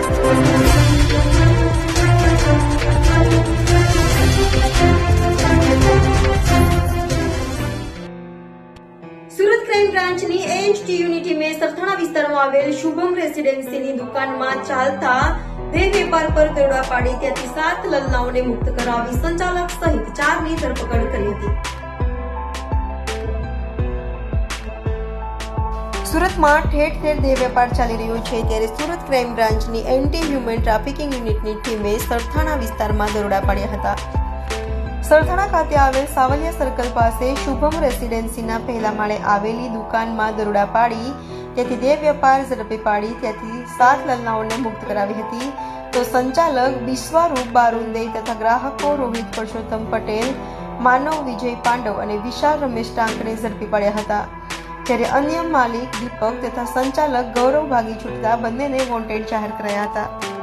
Surat crime બ્રાન્ચની એએનટી unit ટીમે સરથાણા વિસ્તારમાં આવેલ શુભમ રેસીડેન્સીની દુકાનમાં ચાલતા બે વેપાર પર દરોડા પાડી ત્યાંથી 7 લલનાઓને મુક્ત કરાવી સંચાલક સહિત 4ની ધરપકડ કરી હતી. સુરતમાં ઠેર ઠેર દેહ વેપાર ચાલી રહ્યો છે ત્યારે સુરત ક્રાઇમ બ્રાન્ચની એન્ટી હ્યુમન ટ્રાફિકિંગ યુનિટની ટીમે સરથાણા વિસ્તારમાં દરોડા પાડ્યા હતા. સરથાણા ખાતે આવેલ સાવલિયા સર્કલ પાસે શુભમ રેસીડેન્સીના પહેલા માળે આવેલી દુકાનમાં દરોડા પાડી ત્યાંથી દેહ વેપાર ઝડપી પાડી ત્યાંથી 7 લલનાઓને મુક્ત કરાવી હતી. તો સંચાલક બિસ્વારૂપ બારુંદે તથા ગ્રાહકો રોહિત પરસોત્તમ પટેલ, માનવ વિજય પાંડવ અને વિશાલ રમેશ ટાંકને ઝડપી પાડ્યા હતા. જ્યારે અન્ય માલિક દીપક તથા સંચાલક ગૌરવ ભાગી છૂટતા બંનેને વોન્ટેડ જાહેર કરાયા હતા.